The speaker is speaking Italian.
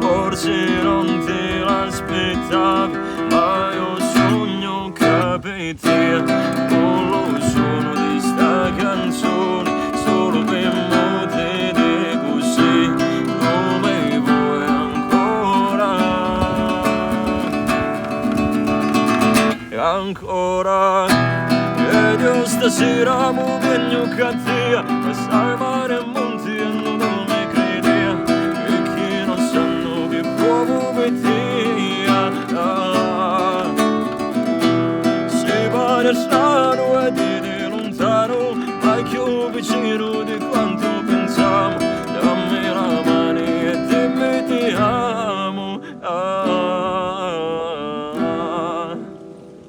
forse non te l'aspettavi, ma io sogno capire con lo suono di sta canzone, solo per molte così come vuoi ancora, e ancora. E io stasera mi vengo a te,